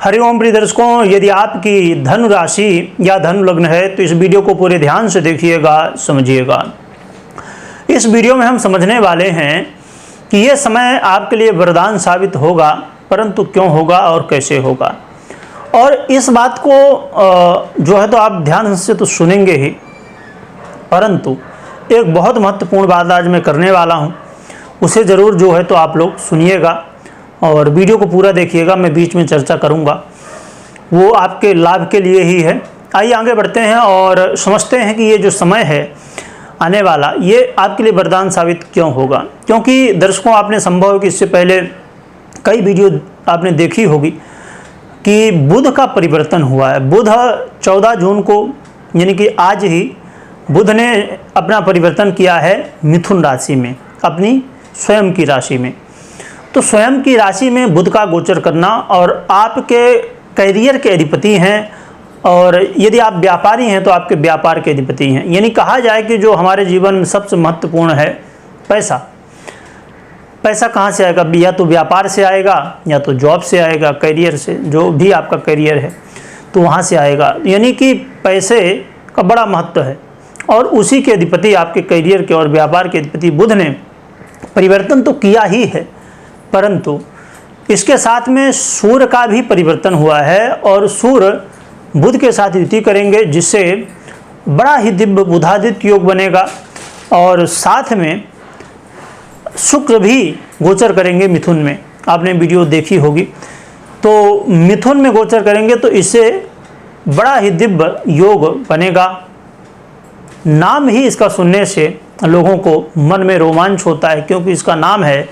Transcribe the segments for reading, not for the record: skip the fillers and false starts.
हरिओम प्रिय दर्शकों, यदि आपकी धनु राशि या धनु लग्न है तो इस वीडियो को पूरे ध्यान से देखिएगा, समझिएगा। इस वीडियो में हम समझने वाले हैं कि यह समय आपके लिए वरदान साबित होगा, परंतु क्यों होगा और कैसे होगा। और इस बात को जो है तो आप ध्यान से तो सुनेंगे ही, परंतु एक बहुत महत्वपूर्ण बात आज मैं करने वाला हूं, उसे ज़रूर जो है तो आप लोग सुनिएगा और वीडियो को पूरा देखिएगा। मैं बीच में चर्चा करूंगा, वो आपके लाभ के लिए ही है। आइए आगे बढ़ते हैं और समझते हैं कि ये जो समय है आने वाला, ये आपके लिए वरदान साबित क्यों होगा। क्योंकि दर्शकों, आपने संभव है कि इससे पहले कई वीडियो आपने देखी होगी कि बुध का परिवर्तन हुआ है। बुध 14 जून को, यानी कि आज ही बुध ने अपना परिवर्तन किया है मिथुन राशि में, अपनी स्वयं की राशि में। तो स्वयं की राशि में बुध का गोचर करना, और आपके कैरियर के अधिपति हैं, और यदि आप व्यापारी हैं तो आपके व्यापार के अधिपति हैं। यानी कहा जाए कि जो हमारे जीवन में सबसे महत्वपूर्ण है, पैसा। पैसा कहाँ से आएगा? या तो व्यापार से आएगा, या तो जॉब से आएगा, कैरियर से, जो भी आपका कैरियर है तो वहाँ से आएगा। यानी कि पैसे का बड़ा महत्व है, और उसी के अधिपति, आपके कैरियर के और व्यापार के अधिपति बुध ने परिवर्तन तो किया ही है, परंतु इसके साथ में सूर्य का भी परिवर्तन हुआ है, और सूर्य बुध के साथ युति करेंगे, जिससे बड़ा ही दिव्य बुधादित्य योग बनेगा। और साथ में शुक्र भी गोचर करेंगे मिथुन में, आपने वीडियो देखी होगी। तो मिथुन में गोचर करेंगे तो इससे बड़ा ही दिव्य योग बनेगा। नाम ही इसका सुनने से लोगों को मन में रोमांच होता है, क्योंकि इसका नाम है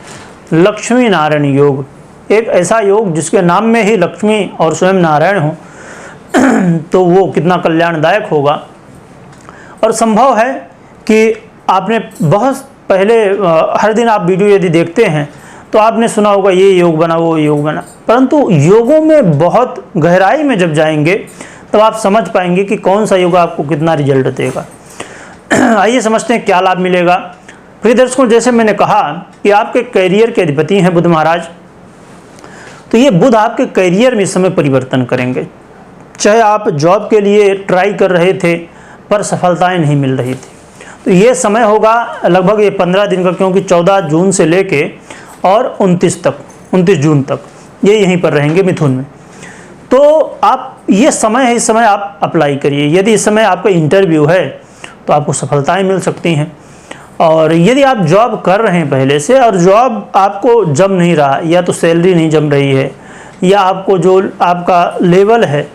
लक्ष्मी नारायण योग। एक ऐसा योग जिसके नाम में ही लक्ष्मी और स्वयं नारायण हो तो वो कितना कल्याणदायक होगा। और संभव है कि आपने बहुत पहले, हर दिन आप वीडियो यदि देखते हैं तो आपने सुना होगा ये योग बना, वो योग बना, परंतु योगों में बहुत गहराई में जब जाएंगे तब आप समझ पाएंगे कि कौन सा योग आपको कितना रिजल्ट देगा। आइए समझते हैं क्या लाभ मिलेगा। प्रिय दर्शकों, जैसे मैंने कहा कि आपके कैरियर के अधिपति हैं बुध महाराज, तो ये बुध आपके कैरियर में इस समय परिवर्तन करेंगे। चाहे आप जॉब के लिए ट्राई कर रहे थे पर सफलताएं नहीं मिल रही थी, तो ये समय होगा लगभग ये 15 दिन का, क्योंकि 14 जून से लेके और 29 जून तक ये यहीं पर रहेंगे मिथुन में। तो आप ये समय है, इस समय आप अप्लाई करिए। यदि इस समय आपका इंटरव्यू है तो आपको सफलताएं मिल सकती हैं। और यदि आप जॉब कर रहे हैं पहले से और जॉब आपको जम नहीं रहा, या तो सैलरी नहीं जम रही है, या आपको जो आपका लेवल है,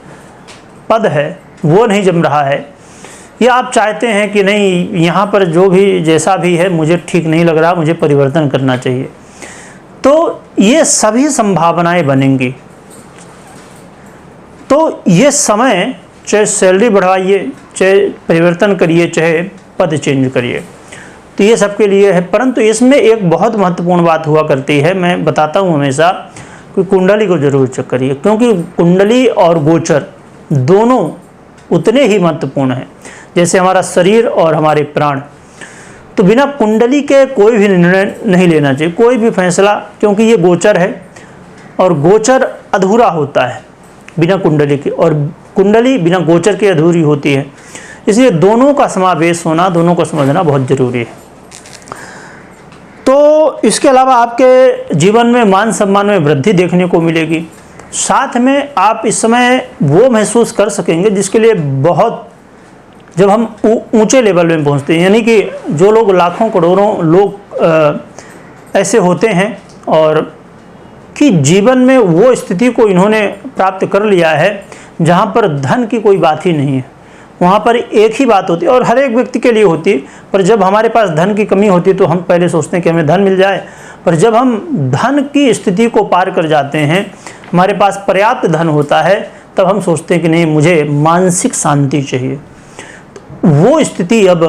पद है, वो नहीं जम रहा है, या आप चाहते हैं कि नहीं यहाँ पर जो भी जैसा भी है मुझे ठीक नहीं लग रहा, मुझे परिवर्तन करना चाहिए, तो ये सभी संभावनाएं बनेंगी। तो ये समय, चाहे सैलरी बढ़ाइए, चाहे परिवर्तन करिए, चाहे पद चेंज करिए, तो ये सबके लिए है। परंतु इसमें एक बहुत महत्वपूर्ण बात हुआ करती है, मैं बताता हूँ हमेशा कि कुंडली को जरूर चेक करिए, क्योंकि कुंडली और गोचर दोनों उतने ही महत्वपूर्ण हैं जैसे हमारा शरीर और हमारे प्राण। तो बिना कुंडली के कोई भी निर्णय नहीं लेना चाहिए, कोई भी फैसला, क्योंकि ये गोचर है और गोचर अधूरा होता है बिना कुंडली के, और कुंडली बिना गोचर के अधूरी होती है। इसलिए दोनों का समावेश होना, दोनों को समझना बहुत जरूरी है। तो इसके अलावा आपके जीवन में मान सम्मान में वृद्धि देखने को मिलेगी। साथ में आप इस समय वो महसूस कर सकेंगे जिसके लिए बहुत, जब हम ऊंचे लेवल में पहुंचते हैं, यानी कि जो लोग लाखों करोड़ों लोग ऐसे होते हैं और कि जीवन में वो स्थिति को इन्होंने प्राप्त कर लिया है जहां पर धन की कोई बात ही नहीं है। वहाँ पर एक ही बात होती है, और हर एक व्यक्ति के लिए होती है, पर जब हमारे पास धन की कमी होती है तो हम पहले सोचते हैं कि हमें धन मिल जाए, पर जब हम धन की स्थिति को पार कर जाते हैं, हमारे पास पर्याप्त धन होता है, तब हम सोचते हैं कि नहीं, मुझे मानसिक शांति चाहिए। तो वो स्थिति अब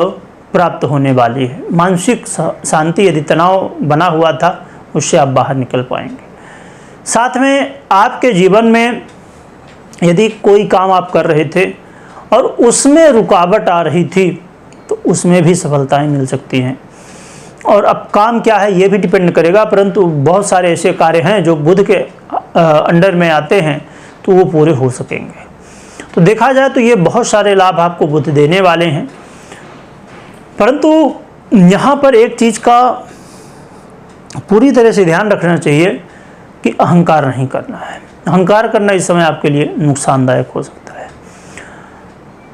प्राप्त होने वाली है। मानसिक शांति, यदि तनाव बना हुआ था, उससे आप बाहर निकल पाएंगे। साथ में आपके जीवन में यदि कोई काम आप कर रहे थे और उसमें रुकावट आ रही थी, तो उसमें भी सफलताएं मिल सकती हैं। और अब काम क्या है ये भी डिपेंड करेगा, परंतु बहुत सारे ऐसे कार्य हैं जो बुध के अंडर में आते हैं, तो वो पूरे हो सकेंगे। तो देखा जाए तो ये बहुत सारे लाभ आपको बुद्ध देने वाले हैं, परंतु यहाँ पर एक चीज़ का पूरी तरह से ध्यान रखना चाहिए कि अहंकार नहीं करना है। अहंकार करना इस समय आपके लिए नुकसानदायक हो सकता है।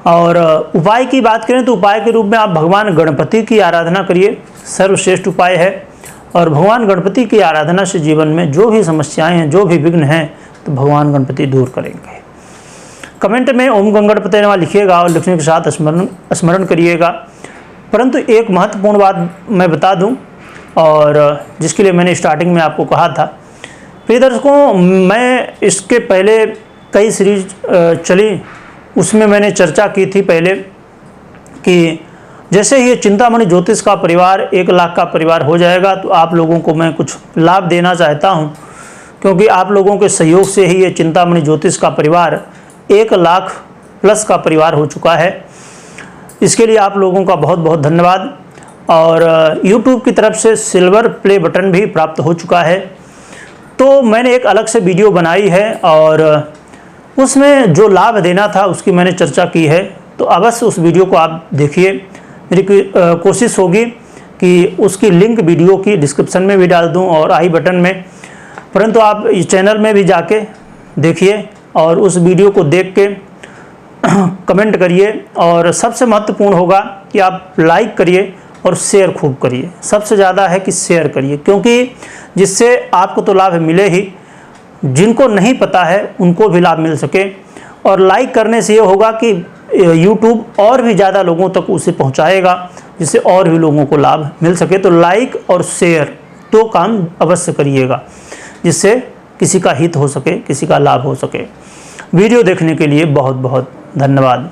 और उपाय की बात करें तो उपाय के रूप में आप भगवान गणपति की आराधना करिए, सर्वश्रेष्ठ उपाय है। और भगवान गणपति की आराधना से जीवन में जो भी समस्याएं हैं, जो भी विघ्न हैं, तो भगवान गणपति दूर करेंगे। कमेंट में ओम गणपते नमः लिखिएगा और लिखने के साथ स्मरण करिएगा। परंतु एक महत्वपूर्ण बात मैं बता दूं, और जिसके लिए मैंने स्टार्टिंग में आपको कहा था। प्रिय दर्शकों, मैं इसके पहले कई सीरीज चली, उसमें मैंने चर्चा की थी पहले कि जैसे ही ये चिंतामणि ज्योतिष का परिवार 1 लाख का परिवार हो जाएगा तो आप लोगों को मैं कुछ लाभ देना चाहता हूं, क्योंकि आप लोगों के सहयोग से ही ये चिंतामणि ज्योतिष का परिवार 1 लाख प्लस का परिवार हो चुका है। इसके लिए आप लोगों का बहुत बहुत धन्यवाद। और YouTube की तरफ से सिल्वर प्ले बटन भी प्राप्त हो चुका है। तो मैंने एक अलग से वीडियो बनाई है और उसमें जो लाभ देना था उसकी मैंने चर्चा की है। तो अवश्य उस वीडियो को आप देखिए। मेरी कोशिश होगी कि उसकी लिंक वीडियो की डिस्क्रिप्शन में भी डाल दूं और आई बटन में, परंतु आप इस चैनल में भी जाके देखिए और उस वीडियो को देख के कमेंट करिए। और सबसे महत्वपूर्ण होगा कि आप लाइक करिए और शेयर खूब करिए। सबसे ज़्यादा है कि शेयर करिए, क्योंकि जिससे आपको तो लाभ मिले ही, जिनको नहीं पता है उनको भी लाभ मिल सके। और लाइक करने से ये होगा कि YouTube और भी ज़्यादा लोगों तक उसे पहुंचाएगा, जिससे और भी लोगों को लाभ मिल सके। तो लाइक और शेयर 2 काम अवश्य करिएगा, जिससे किसी का हित हो सके, किसी का लाभ हो सके। वीडियो देखने के लिए बहुत बहुत धन्यवाद।